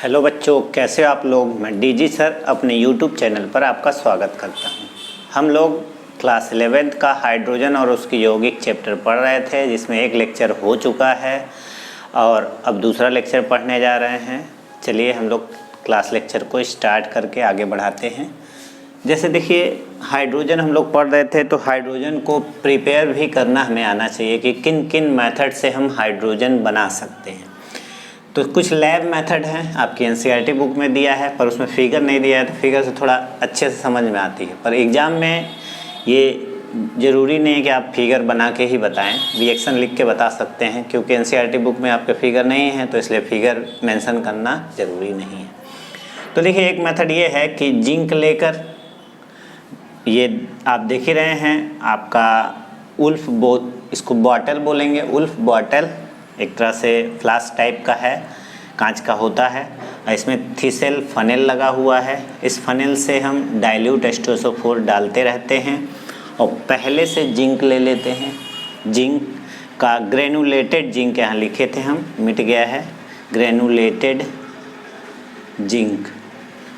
Hello बच्चों, कैसे हो आप लोग। मैं डीजी सर अपने यूट्यूब चैनल पर आपका स्वागत करता हूं। हम लोग क्लास 11th का हाइड्रोजन और उसकी यौगिक चैप्टर पढ़ रहे थे, जिसमें एक लेक्चर हो चुका है और अब दूसरा लेक्चर पढ़ने जा रहे हैं। चलिए हम लोग क्लास लेक्चर को स्टार्ट करके आगे बढ़ाते हैं। जैसे देखिए, हाइड्रोजन हम लोग पढ़ रहे थे, तो हाइड्रोजन को प्रिपेयर भी करना हमें आना चाहिए कि किन किन मेथड से हम हाइड्रोजन बना सकते हैं। तो कुछ लैब मेथड हैं, आपकी एनसीईआरटी बुक में दिया है, पर उसमें फिगर नहीं दिया है, तो फिगर से थोड़ा अच्छे से समझ में आती है। पर एग्ज़ाम में ये ज़रूरी नहीं है कि आप फिगर बना के ही बताएं, रिएक्शन लिख के बता सकते हैं, क्योंकि एनसीईआरटी बुक में आपके फिगर नहीं है, तो इसलिए फिगर मेंशन करना ज़रूरी नहीं है। तो देखिए, एक मेथड ये है कि जिंक लेकर, ये आप देख ही रहे हैं, आपका उल्फ इसको बॉटल बोलेंगे, उल्फ बॉटल एक तरह से फ्लास्क टाइप का है, कांच का होता है। इसमें थिसेल फनेल लगा हुआ है। इस फनेल से हम डाइल्यूट H2SO4 डालते रहते हैं और पहले से जिंक ले लेते हैं। जिंक का ग्रेनुलेटेड जिंक यहाँ लिखे थे हम, मिट गया है। ग्रेनुलेटेड जिंक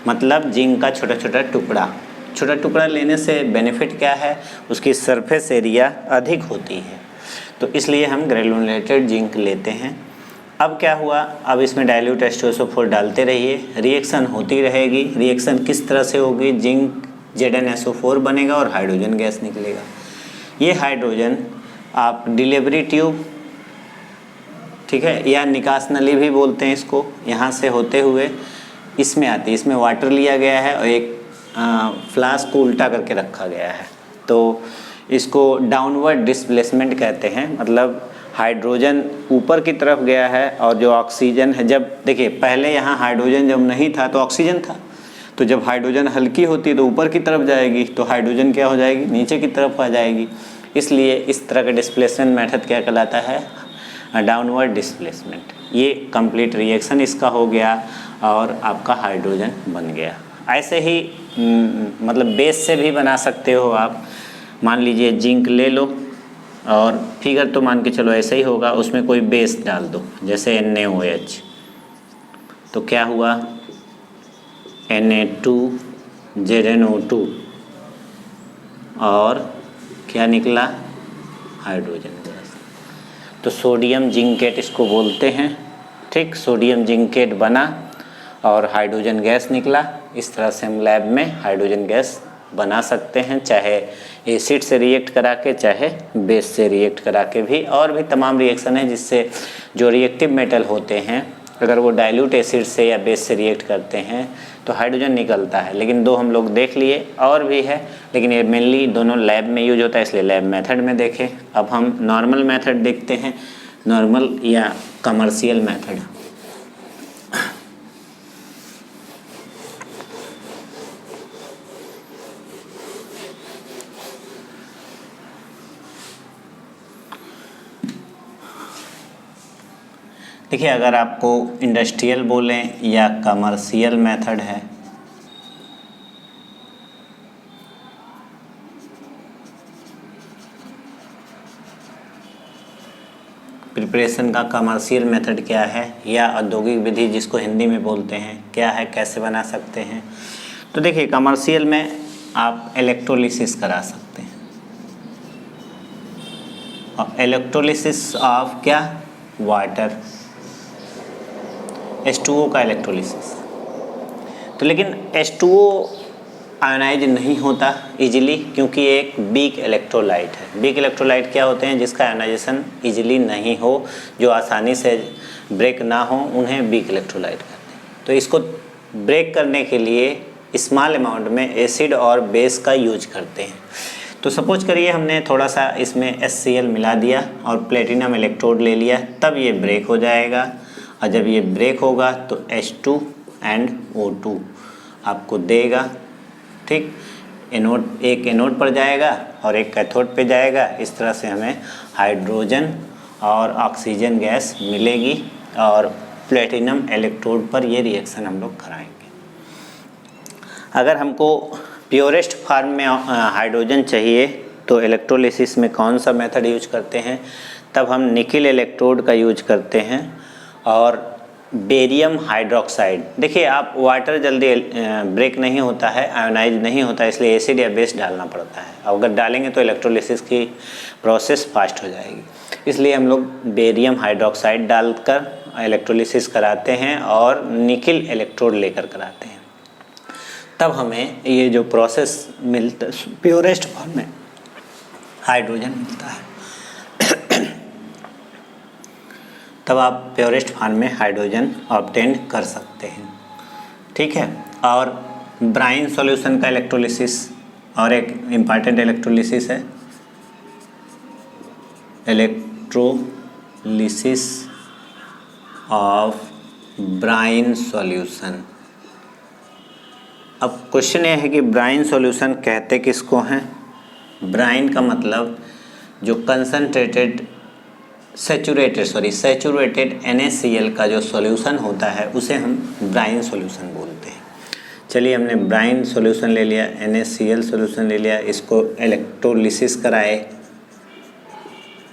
मतलब जिंक का छोटा छोटा टुकड़ा। छोटा टुकड़ा लेने से बेनिफिट क्या है, उसकी सरफेस एरिया अधिक होती है, तो इसलिए हम ग्रेनुलेटेड जिंक लेते हैं। अब क्या हुआ, अब इसमें डाइल्यूट H2SO4 डालते रहिए, रिएक्शन होती रहेगी। रिएक्शन किस तरह से होगी, जिंक ZnSO4 बनेगा और हाइड्रोजन गैस निकलेगा। ये हाइड्रोजन आप डिलीवरी ट्यूब, ठीक है, या निकास नली भी बोलते हैं इसको, यहाँ से होते हुए इसमें आती है। इसमें वाटर लिया गया है और एक फ्लास्क को उल्टा करके रखा गया है, तो इसको डाउनवर्ड डिस्प्लेसमेंट कहते हैं। मतलब हाइड्रोजन ऊपर की तरफ गया है और जो ऑक्सीजन है, जब देखिए पहले यहाँ हाइड्रोजन जब नहीं था तो ऑक्सीजन था, तो जब हाइड्रोजन हल्की होती है तो ऊपर की तरफ जाएगी, तो हाइड्रोजन क्या हो जाएगी, नीचे की तरफ आ जाएगी। इसलिए इस तरह का डिस्प्लेसमेंट मेथड क्या कहलाता है, डाउनवर्ड डिस्प्लेसमेंट। ये कंप्लीट रिएक्शन इसका हो गया और आपका हाइड्रोजन बन गया। ऐसे ही मतलब बेस से भी बना सकते हो आप। मान लीजिए जिंक ले लो और फिगर तो मान के चलो ऐसे ही होगा, उसमें कोई बेस डाल दो, जैसे NaOH, तो क्या हुआ, Na2ZnO2 और क्या निकला, हाइड्रोजन गैस। तो सोडियम जिंकेट इसको बोलते हैं, ठीक। सोडियम जिंकेट बना और हाइड्रोजन गैस निकला। इस तरह से हम लैब में हाइड्रोजन गैस बना सकते हैं, चाहे एसिड से रिएक्ट करा के, चाहे बेस से रिएक्ट करा के भी। और भी तमाम रिएक्शन है जिससे जो रिएक्टिव मेटल होते हैं, अगर वो डाइल्यूट एसिड से या बेस से रिएक्ट करते हैं तो हाइड्रोजन निकलता है। लेकिन दो हम लोग देख लिए, और भी है, लेकिन ये मेनली दोनों लैब में यूज होता है, इसलिए लैब मेथड में देखें। अब हम नॉर्मल मेथड देखते हैं, नॉर्मल या कमर्शियल मेथड। देखिए, अगर आपको इंडस्ट्रियल बोलें या कमर्शियल मेथड है, प्रिपरेशन का कमर्शियल मेथड क्या है, या औद्योगिक विधि जिसको हिंदी में बोलते हैं, क्या है, कैसे बना सकते हैं। तो देखिए, कमर्शियल में आप इलेक्ट्रोलिसिस करा सकते हैं, और इलेक्ट्रोलिसिस ऑफ क्या, वाटर, H2O का इलेक्ट्रोलिसिस। तो लेकिन H2O आयोनाइज नहीं होता इजीली, क्योंकि एक वीक इलेक्ट्रोलाइट है। वीक इलेक्ट्रोलाइट क्या होते हैं, जिसका आयोनाइजेशन इजीली नहीं हो, जो आसानी से ब्रेक ना हो, उन्हें वीक इलेक्ट्रोलाइट कहते हैं। तो इसको ब्रेक करने के लिए स्मॉल अमाउंट में एसिड और बेस का यूज करते हैं। तो सपोज करिए हमने थोड़ा सा इसमें HCl मिला दिया और प्लेटिनम इलेक्ट्रोड ले लिया, तब ये ब्रेक हो जाएगा। और जब ये ब्रेक होगा तो H2 and O2 आपको देगा, ठीक। एनोड, एक एनोड पर जाएगा और एक कैथोड पे जाएगा। इस तरह से हमें हाइड्रोजन और ऑक्सीजन गैस मिलेगी, और प्लेटिनम इलेक्ट्रोड पर ये रिएक्शन हम लोग कराएंगे। अगर हमको प्योरेस्ट फॉर्म में हाइड्रोजन चाहिए तो इलेक्ट्रोलिसिस में कौन सा मेथड यूज करते हैं, तब हम निकिल इलेक्ट्रोड का यूज करते हैं। और बेरियम हाइड्रोक्साइड। देखिए आप वाटर जल्दी ब्रेक नहीं होता है, आयोनाइज नहीं होता है, इसलिए एसिड या बेस डालना पड़ता है। अगर डालेंगे तो इलेक्ट्रोलिसिस की प्रोसेस फास्ट हो जाएगी, इसलिए हम लोग बेरियम हाइड्रोक्साइड डालकर इलेक्ट्रोलिसिस कराते हैं और निकिल इलेक्ट्रोड लेकर कराते हैं। तब हमें ये जो प्रोसेस मिलता प्योरेस्ट फॉर्म में हाइड्रोजन मिलता है। तब आप प्योरेस्ट फॉर्म में हाइड्रोजन ऑब्टेन कर सकते हैं, ठीक है। और ब्राइन सॉल्यूशन का इलेक्ट्रोलिसिस और एक इम्पॉर्टेंट इलेक्ट्रोलिसिस है इलेक्ट्रोलिसिस ऑफ ब्राइन सॉल्यूशन। अब क्वेश्चन ये है कि ब्राइन सॉल्यूशन कहते किसको हैं। ब्राइन का मतलब जो कंसनट्रेटेड सैचुरेटेड NaCl का जो सॉल्यूशन होता है उसे हम ब्राइन सॉल्यूशन बोलते हैं। चलिए हमने ब्राइन सॉल्यूशन ले लिया, NaCl सॉल्यूशन ले लिया, इसको इलेक्ट्रोलिसिस कराए।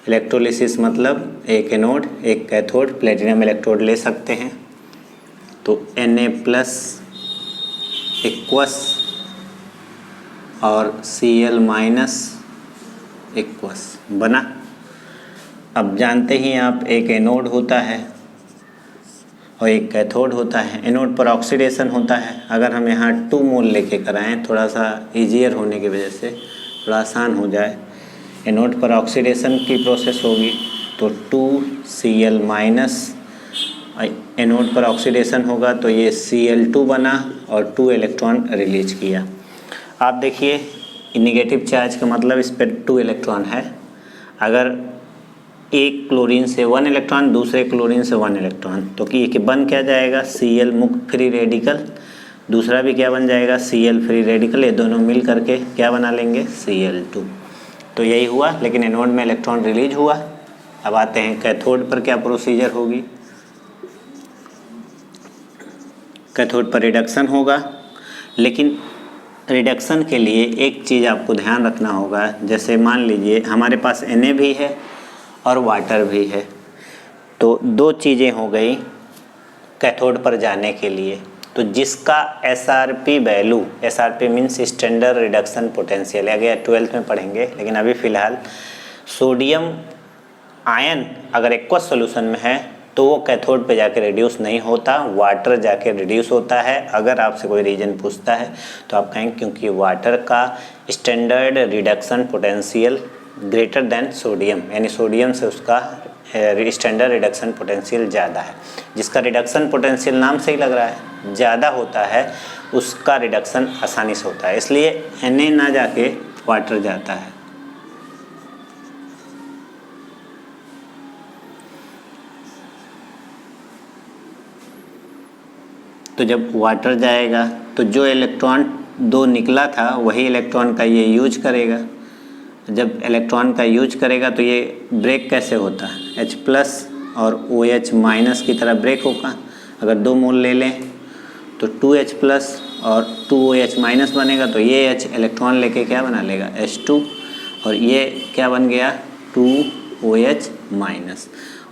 इलेक्ट्रोलिसिस मतलब एक एनोड एक कैथोड, प्लेटिनम इलेक्ट्रोड ले सकते हैं। तो Na+ इक्वस और Cl- इक्वस बना। अब जानते ही आप एक एनोड होता है और एक कैथोड होता है। एनोड पर ऑक्सीडेशन होता है। अगर हम यहाँ 2 मोल लेके कराएं, थोड़ा सा ईजियर होने की वजह से थोड़ा आसान हो जाए, एनोड पर ऑक्सीडेशन की प्रोसेस होगी तो 2Cl- एनोड पर ऑक्सीडेशन होगा तो ये Cl2 बना और 2 इलेक्ट्रॉन रिलीज किया। आप देखिए नेगेटिव चार्ज का मतलब इस पर 2 इलेक्ट्रॉन है। अगर एक क्लोरीन से 1 इलेक्ट्रॉन, दूसरे क्लोरीन से 1 इलेक्ट्रॉन, तो कि बन क्या जाएगा Cl मुक्त फ्री रेडिकल, दूसरा भी क्या बन जाएगा Cl फ्री रेडिकल। ये दोनों मिल करके क्या बना लेंगे Cl2। तो यही हुआ, लेकिन एनोड में इलेक्ट्रॉन रिलीज हुआ। अब आते हैं कैथोड पर क्या प्रोसीजर होगी। कैथोड पर रिडक्शन होगा, लेकिन रिडक्शन के लिए एक चीज़ आपको ध्यान रखना होगा। जैसे मान लीजिए हमारे पास Na भी है और वाटर भी है, तो 2 चीज़ें हो गई कैथोड पर जाने के लिए। तो जिसका SRP value, SRP means standard reduction potential, आगे 12th में पढ़ेंगे, लेकिन अभी फ़िलहाल सोडियम आयन अगर एक्वस सॉल्यूशन में है तो वो कैथोड पे जाके रिड्यूस नहीं होता, वाटर जाके रिड्यूस होता है। अगर आपसे कोई रीजन पूछता है तो आप कहेंगे क्योंकि वाटर का standard reduction potential greater than sodium, यानी सोडियम से उसका स्टैंडर्ड रिडक्शन पोटेंशियल ज़्यादा है। जिसका रिडक्शन पोटेंशियल नाम से ही लग रहा है ज़्यादा होता है, उसका रिडक्शन आसानी से होता है, इसलिए Na ना जाके वाटर जाता है। तो जब वाटर जाएगा तो जो इलेक्ट्रॉन 2 निकला था वही इलेक्ट्रॉन का ये यूज करेगा। जब इलेक्ट्रॉन का यूज करेगा तो ये ब्रेक कैसे होता है, H+ और OH- की तरह ब्रेक होगा। अगर 2 मोल ले लें तो 2H+ और 2OH- बनेगा, तो ये H इलेक्ट्रॉन लेके क्या बना लेगा H2, और ये क्या बन गया 2OH-।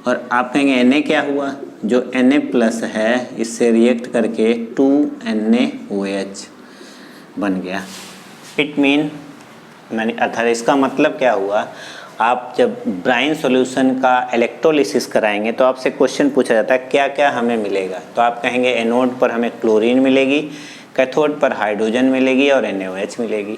और आप कहेंगे Na क्या हुआ, जो Na+ है इससे रिएक्ट करके 2NaOH बन गया। इट मीन अर्थात इसका मतलब क्या हुआ, आप जब ब्राइन सॉल्यूशन का इलेक्ट्रोलिसिस कराएंगे तो आपसे क्वेश्चन पूछा जाता है क्या क्या हमें मिलेगा, तो आप कहेंगे एनोड पर हमें क्लोरीन मिलेगी, कैथोड पर हाइड्रोजन मिलेगी और NaOH मिलेगी।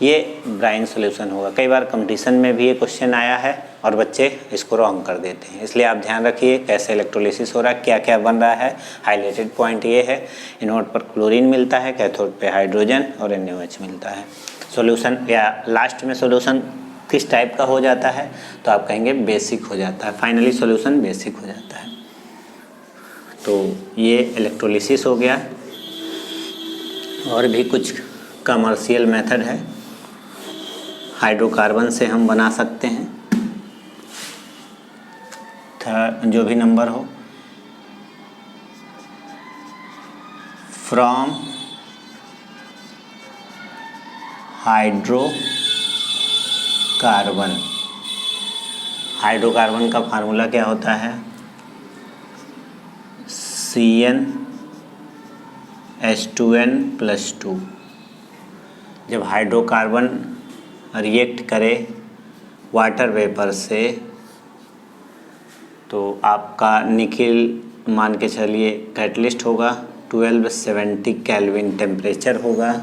ये ब्राइन सॉल्यूशन होगा। कई बार कंपटीशन में भी ये क्वेश्चन आया है और बच्चे इसको रॉन्ग कर देते हैं, इसलिए आप ध्यान रखिए कैसे इलेक्ट्रोलिसिस हो रहा है, क्या क्या बन रहा है। हाईलाइटेड पॉइंट ये है, एनोड पर क्लोरीन मिलता है, कैथोड पे हाइड्रोजन और NaOH मिलता है। सॉल्यूशन या लास्ट में सॉल्यूशन किस टाइप का हो जाता है, तो आप कहेंगे बेसिक हो जाता है, फाइनली सॉल्यूशन बेसिक हो जाता है। तो ये इलेक्ट्रोलिसिस हो गया। और भी कुछ कमर्शियल मेथड है, हाइड्रोकार्बन से हम बना सकते हैं, जो भी नंबर हो, फ्रॉम हाइड्रोकार्बन। हाइड्रोकार्बन का फार्मूला क्या होता है CnH2n+2। जब हाइड्रोकार्बन रिएक्ट करे वाटर वेपर से तो आपका निकिल मान के चलिए कैटलिस्ट होगा, 1270 केल्विन टेम्परेचर होगा।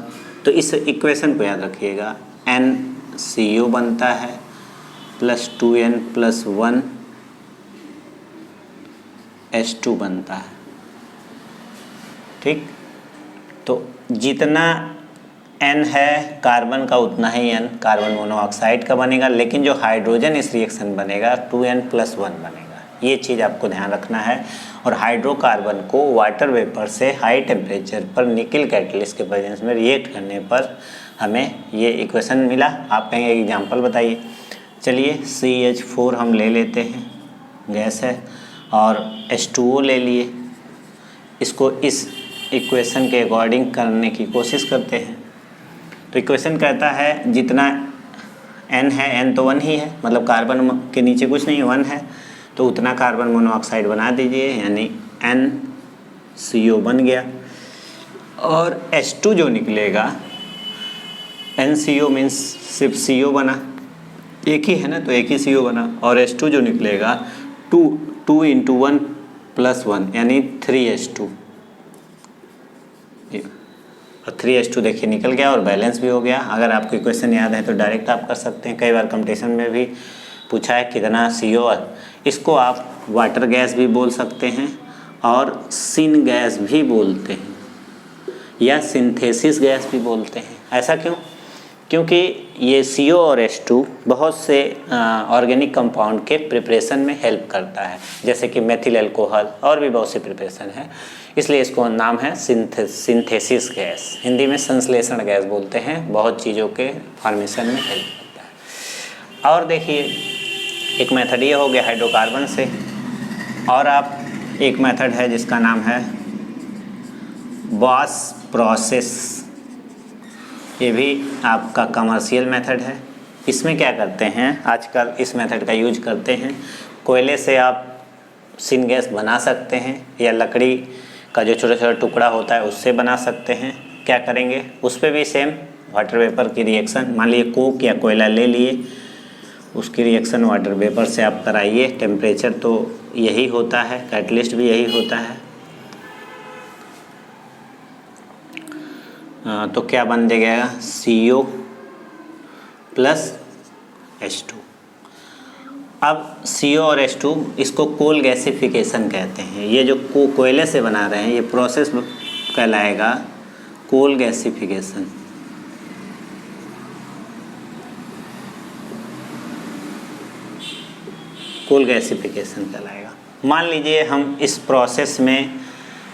तो इस इक्वेशन को याद रखिएगा, NCO बनता है +2n+1 H2 बनता है। ठीक, तो जितना N है कार्बन का उतना ही N कार्बन मोनोऑक्साइड का बनेगा, लेकिन जो हाइड्रोजन इस रिएक्शन बनेगा 2n+1 बनेगा। ये चीज़ आपको ध्यान रखना है। और हाइड्रोकार्बन को वाटर वेपर से हाई टेम्परेचर पर निकिल कैटलिस्ट के प्रेजेंस में रिएक्ट करने पर हमें ये इक्वेशन मिला। आप कहेंगे एग्जांपल बताइए। चलिए CH4 हम ले लेते हैं, गैस है, और H2O ले लिए। इसको इस इक्वेशन के अकॉर्डिंग करने की कोशिश करते हैं। तो इक्वेशन कहता है जितना N है, N तो 1 ही है, मतलब कार्बन के नीचे कुछ नहीं, 1 है, तो उतना कार्बन मोनोऑक्साइड बना दीजिए, यानी NCO बन गया। और H2 जो निकलेगा, NCO मीन्स सिर्फ CO बना, एक ही है ना, तो एक ही CO बना। और H2 जो निकलेगा 2 × 1 + 1 यानी 3H2। और 3H2 देखिए निकल गया और बैलेंस भी हो गया। अगर आपको इक्वेशन याद है तो डायरेक्ट आप कर सकते हैं। कई बार कंपटीशन में भी पूछा है कितना CO। इसको आप वाटर गैस भी बोल सकते हैं और सिन गैस भी बोलते हैं या सिंथेसिस गैस भी बोलते हैं। ऐसा क्यों? क्योंकि ये CO और H2 बहुत से ऑर्गेनिक कंपाउंड के प्रिपरेशन में हेल्प करता है, जैसे कि मेथिल अल्कोहल और भी बहुत सी प्रिपरेशन है, इसलिए इसको नाम है सिंथेसिस गैस। हिंदी में संश्लेषण गैस बोलते हैं, बहुत चीज़ों के फॉर्मेशन में हेल्प करता है। और देखिए एक मेथड ये हो गया हाइड्रोकार्बन से, और आप एक मेथड है जिसका नाम है बॉस प्रोसेस। ये भी आपका कमर्शियल मेथड है। इसमें क्या करते हैं, आजकल इस मेथड का यूज करते हैं। कोयले से आप सिन गैस बना सकते हैं या लकड़ी का जो छोटा छोटा टुकड़ा होता है उससे बना सकते हैं। क्या करेंगे, उस पर भी सेम वाटर वेपर की रिएक्शन, मान लीजिए कोक या कोयला ले लिए, उसकी रिएक्शन वाटर वेपर से आप कराइए। टेम्परेचर तो यही होता है, कैटलिस्ट भी यही होता है। तो क्या बन जाएगा, CO + H2। अब CO और H2 इसको कोल गैसिफिकेशन कहते हैं। ये जो कोयले से बना रहे हैं ये प्रोसेस कहलाएगा कोल गैसिफिकेशन। कोल गैसिफिकेशन कहलाएगा। मान लीजिए हम इस प्रोसेस में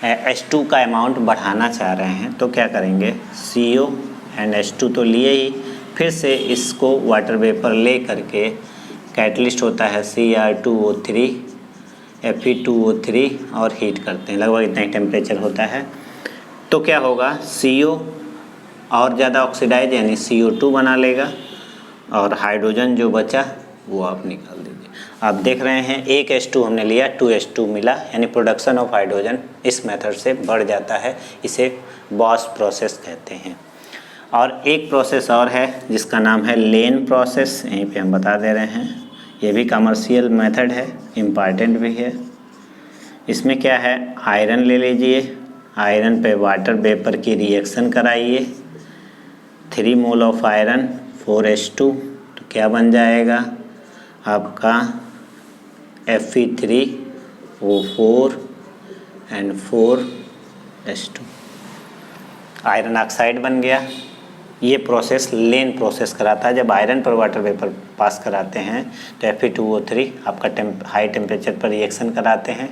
H2 का अमाउंट बढ़ाना चाह रहे हैं, तो क्या करेंगे, CO एंड H2 तो लिए ही, फिर से इसको वाटर वेपर ले करके, कैटलिस्ट होता है Cr2O3 Fe2O3 और हीट करते हैं, लगभग इतना ही टेम्परेचर होता है। तो क्या होगा, CO और ज़्यादा ऑक्सीडाइज यानी CO2 बना लेगा, और हाइड्रोजन जो बचा वो आप निकाल दीजिए। आप देख रहे हैं एक H2 हमने लिया, 2H2 मिला, यानी प्रोडक्शन ऑफ हाइड्रोजन इस मेथड से बढ़ जाता है। इसे बॉस प्रोसेस कहते हैं। और एक प्रोसेस और है जिसका नाम है लेन प्रोसेस, यहीं पे हम बता दे रहे हैं। ये भी कमर्शियल मेथड है, इम्पॉर्टेंट भी है। इसमें क्या है, आयरन ले लीजिए, आयरन पे वाटर वेपर की रिएक्शन कराइए, 3 मोल ऑफ आयरन 4H2, तो क्या बन जाएगा आपका Fe3O4 and 4H2, iron oxide बन गया। ये प्रोसेस लेन प्रोसेस कराता है। जब आयरन पर वाटर वेपर पास कराते हैं तो Fe2O3 आपका हाई टेम्परेचर पर रिएक्शन कराते हैं।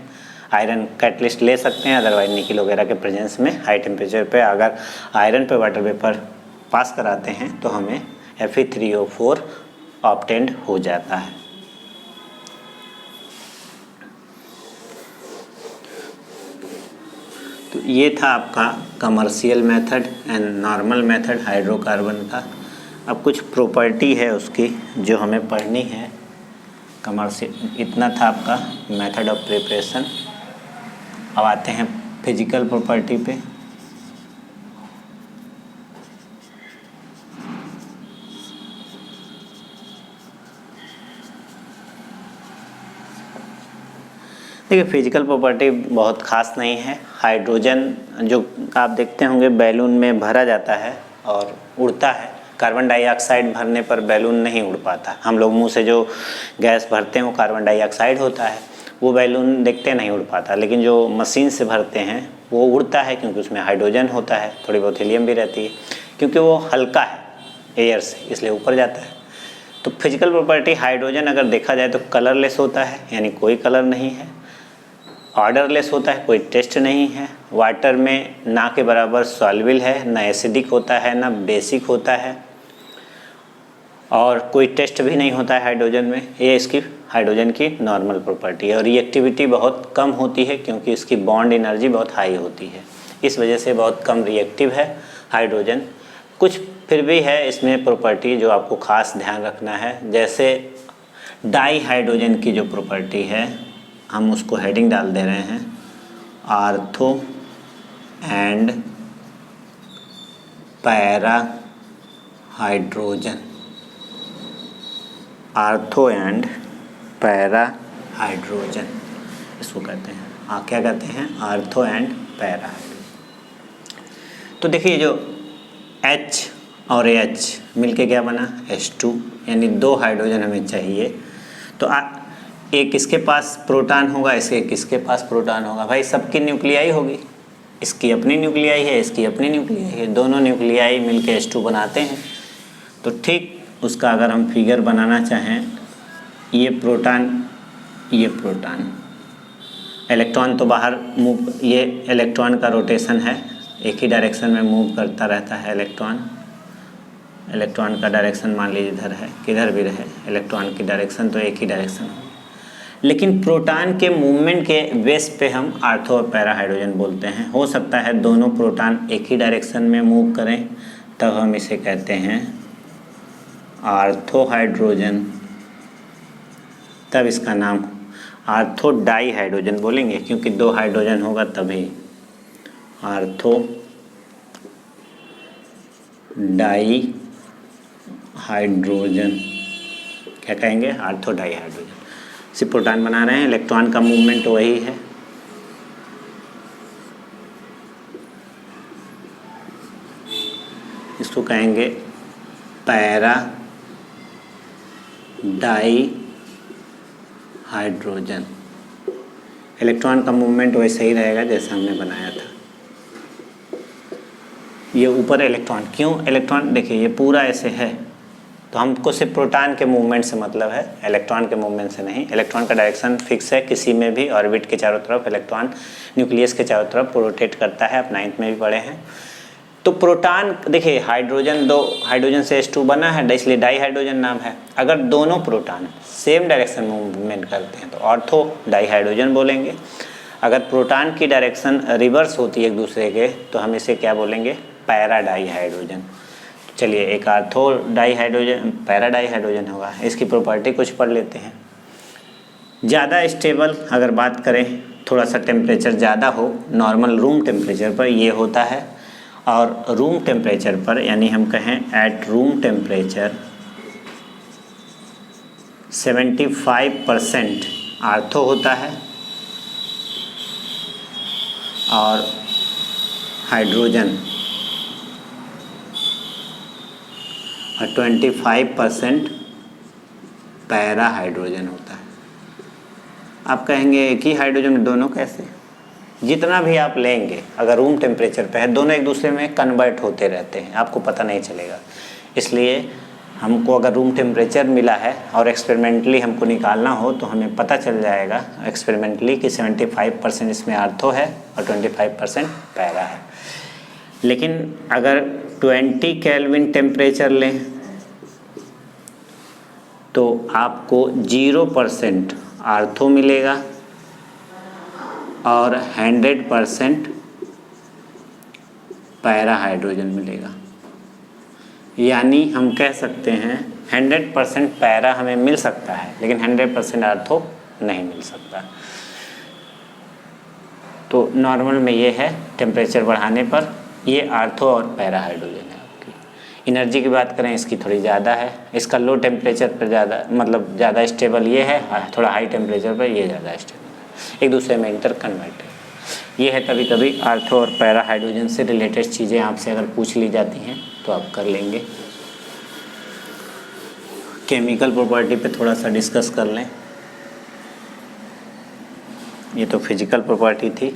आयरन कैटलिस्ट ले सकते हैं, अदरवाइज निकिल वगैरह के प्रेजेंस में हाई टेम्परेचर पे अगर आयरन पर वाटर वेपर पास कराते हैं तो हमें Fe3O4 ऑब्टेन्ड हो जाता है। तो ये था आपका commercial method and normal method hydrocarbon का। अब कुछ प्रॉपर्टी है उसकी जो हमें पढ़नी है। कमर्शियल इतना था आपका मेथड ऑफ प्रिपरेशन। अब आते हैं फिजिकल प्रॉपर्टी पे। देखिए फिजिकल प्रॉपर्टी बहुत ख़ास नहीं है। हाइड्रोजन जो आप देखते होंगे बैलून में भरा जाता है और उड़ता है। कार्बन डाइऑक्साइड भरने पर बैलून नहीं उड़ पाता। हम लोग मुंह से जो गैस भरते हैं वो कार्बन डाइऑक्साइड होता है, वो बैलून देखते नहीं उड़ पाता। लेकिन जो मशीन से भरते हैं वो उड़ता है, क्योंकि उसमें हाइड्रोजन होता है, थोड़ी बहुत हीलियम भी रहती है, क्योंकि वो हल्का है एयर से, इसलिए ऊपर जाता है। तो फिजिकल प्रॉपर्टी हाइड्रोजन अगर देखा जाए तो कलरलेस होता है, यानी कोई कलर नहीं है। ऑर्डरलेस होता है, कोई टेस्ट नहीं है। वाटर में ना के बराबर सॉल्युबल है, ना एसिडिक होता है, ना बेसिक होता है, और कोई टेस्ट भी नहीं होता है हाइड्रोजन में। ये इसकी हाइड्रोजन की नॉर्मल प्रॉपर्टी है। और रिएक्टिविटी बहुत कम होती है, क्योंकि इसकी बॉन्ड एनर्जी बहुत हाई होती है, इस वजह से बहुत कम रिएक्टिव है हाइड्रोजन। कुछ फिर भी है इसमें प्रॉपर्टी जो आपको खास ध्यान रखना है। जैसे डाई हाइड्रोजन की जो प्रॉपर्टी है, हम उसको हेडिंग डाल दे रहे हैं ortho and para hydrogen. Ortho and para hydrogen इसको कहते हैं। क्या कहते हैं? Ortho and para hydrogen. तो देखिए जो H और H मिलके क्या बना? H2, यानी 2 हाइड्रोजन हमें चाहिए। तो एक इसके पास प्रोटॉन होगा, इसके पास प्रोटॉन होगा। भाई सबकी न्यूक्लियाई होगी, इसकी अपनी न्यूक्लियाई है, इसकी अपनी न्यूक्लियाई है, दोनों न्यूक्लियाई मिलके H2 बनाते हैं। तो ठीक उसका अगर हम फिगर बनाना चाहें, ये प्रोटॉन, ये प्रोटॉन, इलेक्ट्रॉन तो बाहर मूव, ये इलेक्ट्रॉन का रोटेशन है, एक ही डायरेक्शन में मूव करता रहता है इलेक्ट्रॉन का डायरेक्शन मान लीजिए इधर है, किधर भी रहे इलेक्ट्रॉन की डायरेक्शन तो एक ही डायरेक्शन है। लेकिन प्रोटॉन के मूवमेंट के बेस पे हम आर्थो और पैरा हाइड्रोजन बोलते हैं। हो सकता है दोनों प्रोटॉन एक ही डायरेक्शन में मूव करें, तब हम इसे कहते हैं आर्थो हाइड्रोजन, तब इसका नाम आर्थो डाई हाइड्रोजन बोलेंगे, क्योंकि 2 हाइड्रोजन होगा तभी। आर्थो डाई हाइड्रोजन क्या कहेंगे? Ortho di hydrogen. सिर्फ प्रोटॉन बना रहे हैं, इलेक्ट्रॉन का मूवमेंट वही है। इसको कहेंगे पैरा डाई हाइड्रोजन। इलेक्ट्रॉन का मूवमेंट वैसे ही रहेगा जैसा हमने बनाया था। ये ऊपर इलेक्ट्रॉन, क्यों इलेक्ट्रॉन? देखिए ये पूरा ऐसे है, तो हमको सिर्फ प्रोटॉन के मूवमेंट से मतलब है, इलेक्ट्रॉन के मूवमेंट से नहीं। इलेक्ट्रॉन का डायरेक्शन फिक्स है, किसी में भी ऑर्बिट के चारों तरफ इलेक्ट्रॉन न्यूक्लियस के चारों तरफ रोटेट करता है। आप 9th में भी पढ़े हैं। तो प्रोटॉन देखिए हाइड्रोजन, 2 हाइड्रोजन से H2 बना है, इसलिए डाई हाइड्रोजन नाम है। अगर दोनों प्रोटॉन सेम डायरेक्शन में मूवमेंट करते हैं तो ऑर्थो डाई हाइड्रोजन बोलेंगे। अगर प्रोटॉन की डायरेक्शन रिवर्स होती है एक दूसरे के, तो हम इसे क्या बोलेंगे? Para di hydrogen. चलिए एक ortho di hydrogen, para di hydrogen होगा। इसकी प्रॉपर्टी कुछ पढ़ लेते हैं। ज़्यादा स्टेबल अगर बात करें, थोड़ा सा टेम्परेचर ज़्यादा हो, नॉर्मल रूम टेम्परेचर पर ये होता है, और रूम टेम्परेचर पर यानी हम कहें एट रूम टेम्परेचर 75% आर्थो होता है और हाइड्रोजन, और 25% पैरा हाइड्रोजन होता है। आप कहेंगे एक ही हाइड्रोजन में दोनों कैसे? जितना भी आप लेंगे अगर रूम टेम्परेचर पे है, दोनों एक दूसरे में कन्वर्ट होते रहते हैं, आपको पता नहीं चलेगा। इसलिए हमको अगर रूम टेम्परेचर मिला है और एक्सपेरिमेंटली हमको निकालना हो, तो हमें पता चल जाएगा एक्सपेरिमेंटली कि 75% इसमें आर्थो है और 25% पैरा है। लेकिन अगर 20 केल्विन टेम्परेचर लें तो आपको 0% आर्थो मिलेगा और 100% पैरा हाइड्रोजन मिलेगा। यानी हम कह सकते हैं 100% पैरा हमें मिल सकता है, लेकिन 100% आर्थो नहीं मिल सकता। तो नॉर्मल में ये है, टेम्परेचर बढ़ाने पर ये आर्थो और पैरा हाइड्रोजन है आपकी। एनर्जी की बात करें इसकी थोड़ी ज़्यादा है, इसका लो टेम्परेचर पर ज़्यादा मतलब ज़्यादा स्टेबल ये है, थोड़ा हाई टेम्परेचर पर ये ज़्यादा स्टेबल, एक दूसरे में इंटर कन्वर्ट है। ये है कभी कभी आर्थो और पैरा हाइड्रोजन से रिलेटेड चीज़ें आपसे अगर पूछ ली जाती हैं तो आप कर लेंगे। केमिकल प्रॉपर्टी पे थोड़ा सा डिस्कस कर लें। ये तो फिजिकल प्रॉपर्टी थी।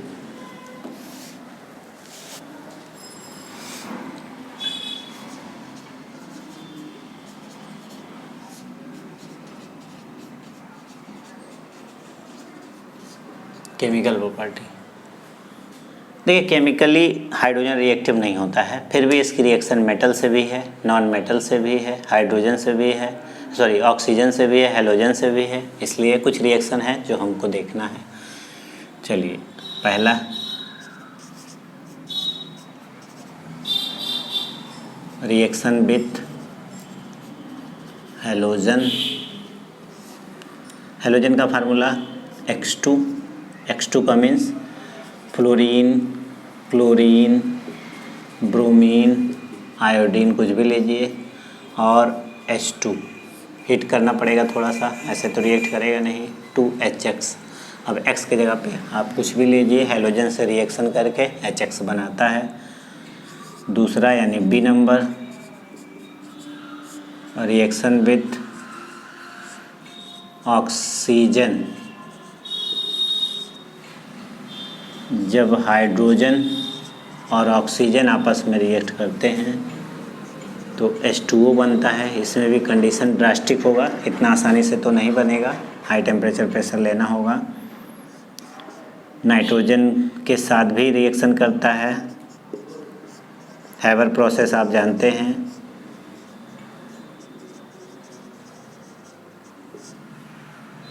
केमिकल प्रॉपर्टी देखिए, केमिकली हाइड्रोजन रिएक्टिव नहीं होता है, फिर भी इसकी रिएक्शन मेटल से भी है, नॉन मेटल से भी है, हाइड्रोजन से भी है, सॉरी ऑक्सीजन से भी है, हैलोजन से भी है। इसलिए कुछ रिएक्शन है जो हमको देखना है। चलिए, पहला रिएक्शन विथ हैलोजन। हैलोजन का फार्मूला X2, X2 का means fluorine, chlorine, bromine, iodine कुछ भी लीजिए, और H2 हीट करना पड़ेगा थोड़ा सा, ऐसे तो रिएक्ट करेगा नहीं, 2HX। अब X की जगह पे आप कुछ भी लीजिए, हैलोजन से रिएक्शन करके HX बनाता है। दूसरा यानी B number, reaction with oxygen. जब हाइड्रोजन और ऑक्सीजन आपस में रिएक्ट करते हैं तो H2O बनता है। इसमें भी कंडीशन ड्रास्टिक होगा, इतना आसानी से तो नहीं बनेगा, हाई टेम्परेचर प्रेशर लेना होगा। नाइट्रोजन के साथ भी रिएक्शन करता है, हैबर प्रोसेस आप जानते हैं।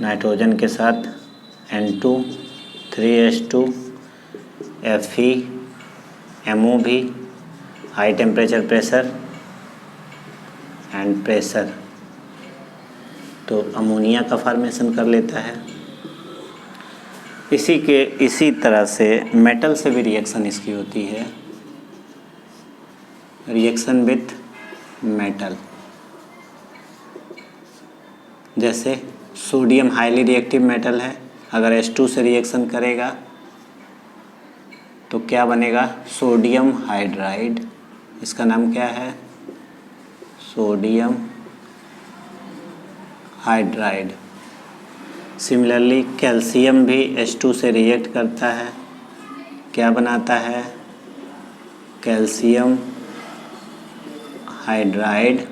नाइट्रोजन के साथ N2, 3H2, Fe, MO भी, high temperature pressure and pressure, तो अमोनिया का फॉर्मेशन कर लेता है। इसी तरह से मेटल से भी रिएक्शन इसकी होती है, रिएक्शन विथ मेटल। जैसे सोडियम हाईली रिएक्टिव मेटल है, अगर H2 से रिएक्शन करेगा तो क्या बनेगा, सोडियम हाइड्राइड। इसका नाम क्या है, सोडियम हाइड्राइड। सिमिलरली कैल्शियम भी H2 से रिएक्ट करता है, क्या बनाता है, कैल्शियम हाइड्राइड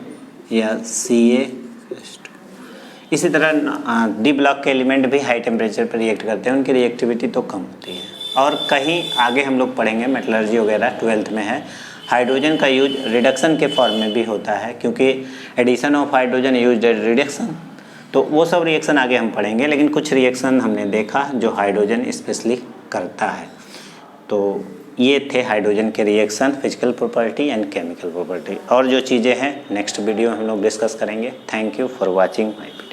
या CaH2। इसी तरह डी ब्लॉक के एलिमेंट भी हाई टेम्परेचर पर रिएक्ट करते हैं, उनकी रिएक्टिविटी तो कम होती है। और कहीं आगे हम लोग पढ़ेंगे, मेटलर्जी वगैरह 12th में है, हाइड्रोजन का यूज रिडक्शन के फॉर्म में भी होता है, क्योंकि addition of hydrogen used at reduction, तो वो सब रिएक्शन आगे हम पढ़ेंगे। लेकिन कुछ रिएक्शन हमने देखा जो हाइड्रोजन स्पेशली करता है। तो ये थे हाइड्रोजन के reaction, physical property and chemical property. और जो चीज़ें हैं नेक्स्ट वीडियो हम लोग डिस्कस करेंगे। Thank you for watching my video.